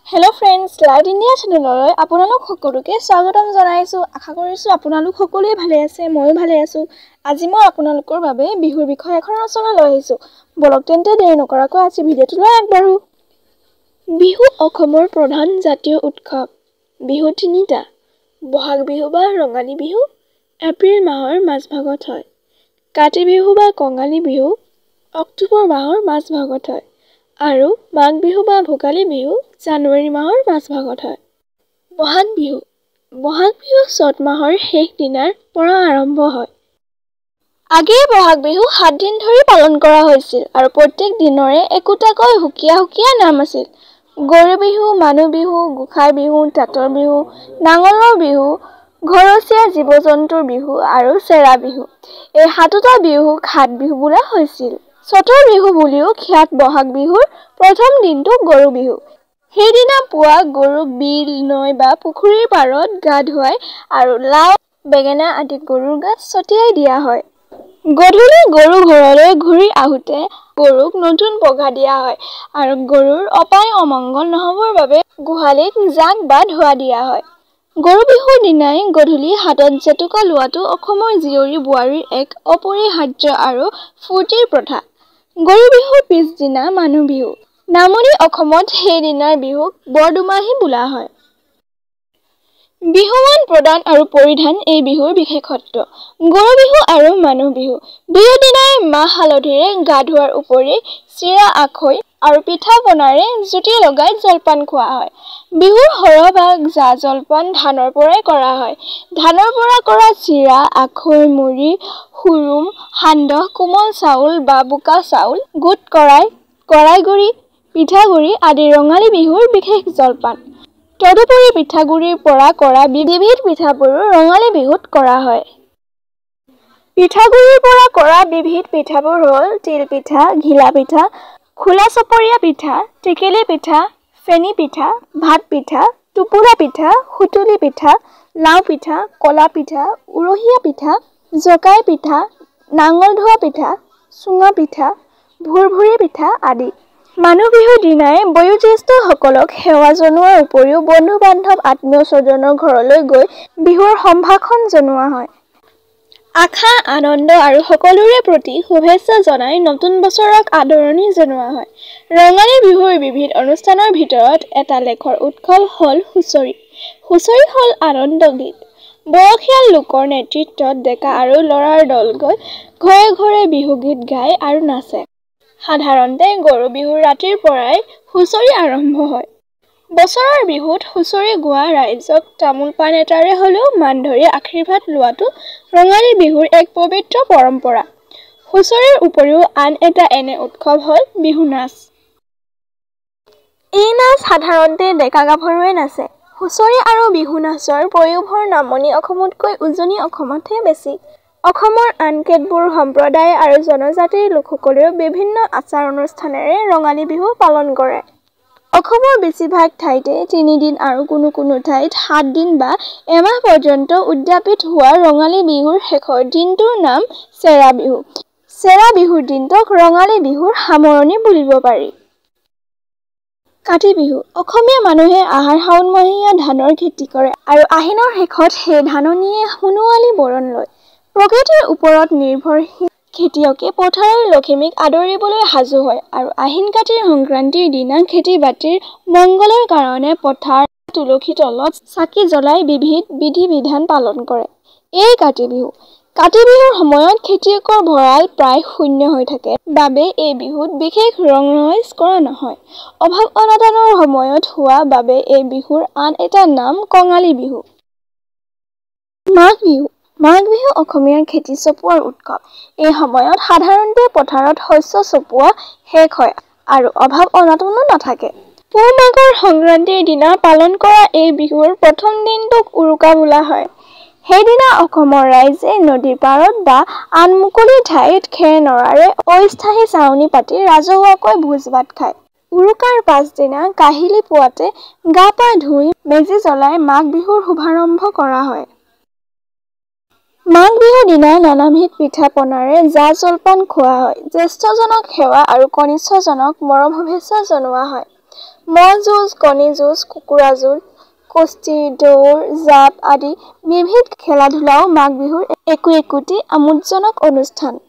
Hello friends, Light India channel আপোনালোক সকলোকে স্বাগতম জনাইছো। আশা কৰিছো আপোনালোক সকলোৱে ভালে আছে, ময়ো ভালে আছো। আজি মই আপোনালোকৰ বাবে বিহুৰ বিষয় এখন ৰচনা লৈ আহিছো। বলক তেন্তে দেৰি নকৰাকৈ আজি ভিডিঅ'টো আগবাঢ়ো। বিহু অসমৰ প্ৰধান জাতীয় উৎসৱ। বিহু তিনিটা। বহাগ বিহু বা ৰঙালী বিহু এপ্ৰিল মাহৰ মাজভাগত হয়। কাতি বিহু বা কঙালী বিহু অক্টোবৰ মাহৰ মাজভাগত হয়। আৰু মাঘ বিহু বা ভোগালী বিহু জানুৱাৰী মাহৰ মাজভাগত হয়। বহাগ বিহু চ'ত মাহৰ শেষ দিনাৰ পৰা আৰম্ভ হয়। আগেয়ে বহাগ বিহু 7 দিন ধৰি পালন কৰা হৈছিল আৰু প্ৰত্যেক দিনৰে একোটাকৈ সুকীয়া নাম আছিল। গৰু বিহু, মানুহ বিহু, গোসাই বিহু, তাঁতৰ বিহু, নাঙলৰ বিহু, ঘৰচীয়া জীৱ-জন্তুৰ বিহু আৰু চেৰা বিহু। এই 7টা বিহুক 7 বিহু বোলা হৈছিল। চ'তৰ বিহু বুলিও খ্যাত বহাগ বিহুৰ প্ৰথম দিনটো গৰু বিহু। সেইদিনা পুৱা গৰুক বিল, নৈ বা পুখুৰীৰ পাৰত গা ধুৱাই আৰু লাও, বেঙেনা আদি গৰুৰ গাত ছটিয়াই দিয়া হয়। গধূলি গৰু ঘৰলৈ ঘূৰি আহোঁতে গৰুক নতুন পঘা দিয়া হয় আৰু গৰুৰ অপায় অমংগল নহবৰ বাবে গোহালিত জাক বা ধোঁৱা দিয়া হয়। গৰু বিহুৰ দিনাই গধূলি হাতত জেতুকা লোৱাটো অসমৰ জীয়ৰী বোৱাৰীৰ এক অপৰিহাৰ্য আৰু ফূৰ্তিৰ প্ৰথা। গৰু বিহুৰ পিছদিনা মানুহ বিহু। নামনি অসমত সেইদিনাৰ বিহুক বৰদুমাহী বোলা হয়। বিহুৱান প্ৰদান আৰু পৰিধান এই বিহুৰ বিশেষত্ব। গৰু বিহু আৰু মানুহ বিহু দুয়ো দিনাই মাহ হালধিৰে গা ধোৱাৰ উপৰি চিৰা, আখৈ আৰু পিঠা পনাৰে জুতি লগাই জলপান খোৱা হয়। বিহুৰ সৰহভাগ জা জলপান ধানৰ পৰাই কৰা হয়। ধানৰ পৰা কৰা চিৰা, আখৈ, মুড়ি, হুৰুম, সান্দহ, কোমল চাউল বা বোকা চাউল, গোট কৰাই গুড়ি, পিঠাগুড়ি আদি ৰঙালী বিহুৰ বিশেষ জলপান। তদুপৰি পিঠাগুড়িৰ পৰা কৰা বিবিধ পিঠাবোৰো ৰঙালী বিহুত কৰা হয়। পিঠাগুড়িৰ পৰা কৰা বিবিধ পিঠাবোৰ হ'ল তিল পিঠা, ঘিলা পিঠা, খোলা চপৰীয়া পিঠা, টেকেলি পিঠা, ফেনী পিঠা, ভাত পিঠা, টোপোলা পিঠা, সুতুলি পিঠা, লাও পিঠা, কলা পিঠা, উৰহীয়া পিঠা, জকাই পিঠা, নাঙল ধোৱা পিঠা, চুঙা পিঠা, ভুৰভুৰি পিঠা আদি। মানুহ বিহুৰ দিনাই বয়োজ্যেষ্ঠসকলক সেৱা জনোৱাৰ উপৰিও বন্ধু-বান্ধৱ, আত্মীয়-স্বজনৰ ঘৰলৈ গৈ বিহুৰ সম্ভাষণ জনোৱা হয়। আশা, আনন্দ আৰু সকলোৰে প্ৰতি শুভেচ্ছা জনাই নতুন বছৰক আদৰণি জনোৱা হয়। ৰঙালী বিহুৰ বিবিধ অনুষ্ঠানৰ ভিতৰত এটা লেখৰ উৎসৱ হ'ল হুঁচৰি। হুঁচৰি হ'ল আনন্দ গীত। বয়সীয়াল লোকৰ নেতৃত্বত ডেকা আৰু ল'ৰাৰ দল গৈ ঘৰে ঘৰে বিহুগীত গায় আৰু নাচে। সাধাৰণতে গৰু বিহুৰ ৰাতিৰ পৰাই হুঁচৰি আৰম্ভ হয়। বছৰৰ বিহুত হুঁচৰি গোৱা ৰাইজক তামোল পাণ এটাৰে হ'লেও মান ধৰি আশীৰ্বাদ লোৱাটো ৰঙালী বিহুৰ এক পবিত্ৰ পৰম্পৰা। হুঁচৰিৰ উপৰিও আন এটা এনে উৎসৱ হ'ল বিহু নাচ। এই নাচ সাধাৰণতে ডেকা-গাভৰুৱে নাচে। হুঁচৰি আৰু বিহু নাচৰ পয়োভৰ নামনি অসমতকৈ উজনি অসমতহে বেছি। অসমৰ আন কেতবোৰ সম্প্ৰদায় আৰু জনজাতিৰ লোকসকলেও বিভিন্ন আচাৰ-অনুষ্ঠানেৰে ৰঙালী বিহু পালন কৰে। অসমৰ বেছিভাগ ঠাইতে 3 দিন আৰু কোনো ঠাইত 7 দিন বা এমাহ পৰ্যন্ত উদযাপিত হোৱা ৰঙালী বিহুৰ শেষৰ দিনটোৰ নাম চেৰা বিহু। চেৰা বিহুৰ দিনটোক ৰঙালী বিহুৰ সামৰণি বুলিব পাৰি। কাতি বিহু। অসমীয়া মানুহে আহাৰ-শাওণমহীয়া ধানৰ খেতি কৰে আৰু আহিনৰ শেষত সেই ধাননিয়ে সোণোৱালী বৰণ লয়। প্ৰকৃতিৰ ওপৰত নিৰ্ভৰশীল খেতিয়কে পথাৰৰ লখিমীক আদৰিবলৈ সাজু হয় আৰু আহিন-কাতিৰ সংক্ৰান্তিৰ দিনা খেতি-বাতিৰ মংগলৰ কাৰণে পথাৰ তুলসী তলত চাকি জ্বলাই বিবিধ বিধি-বিধান পালন কৰে। এই কাতি বিহু। কাতি বিহুৰ সময়ত খেতিয়কৰ ভঁৰাল প্ৰায় শূন্য হৈ থাকে বাবে এই বিহুত বিশেষ ৰং-ৰহইচ কৰা নহয়। অভাৱ-অনাটনৰ সময়ত হোৱা বাবে এই বিহুৰ আন এটা নাম কঙালী বিহু। মাঘ বিহু। মাঘ বিহু অসমীয়াৰ খেতি চপোৱাৰ উৎসৱ। এই সময়ত সাধাৰণতে পথাৰত শস্য চপোৱা শেষ হয় আৰু অভাৱ-অনাটনো নাথাকে। পুহ মাঘৰ সংক্ৰান্তিৰ দিনা পালন কৰা এই বিহুৰ প্ৰথম দিনটোক উৰুকা বোলা হয়। সেইদিনা অসমৰ ৰাইজে নদীৰ পাৰত বা আন মুকলি ঠাইত খেৰ-নৰাৰে অস্থায়ী ছাউনি পাতি ৰাজহুৱাকৈ ভোজ-ভাত খায়। উৰুকাৰ পাছদিনা কাহিলী পুৱাতে গা-পা ধুই মেজি জ্বলাই মাঘ বিহুৰ শুভাৰম্ভ কৰা হয়। মাঘ বিহুৰ দিনা নানাবিধ পিঠা-পনাৰে জা-জলপান খোৱা হয়। জ্যেষ্ঠজনক সেৱা আৰু কনিষ্ঠজনক মৰম শুভেচ্ছা জনোৱা হয়। ম'হ যুঁজ, কণী যুঁজ, কুকুৰা যুঁজ, কুস্তি, দৌৰ, জাঁপ আদি বিবিধ খেলা-ধূলাও মাঘ বিহুৰ একোটি আমোদজনক অনুষ্ঠান।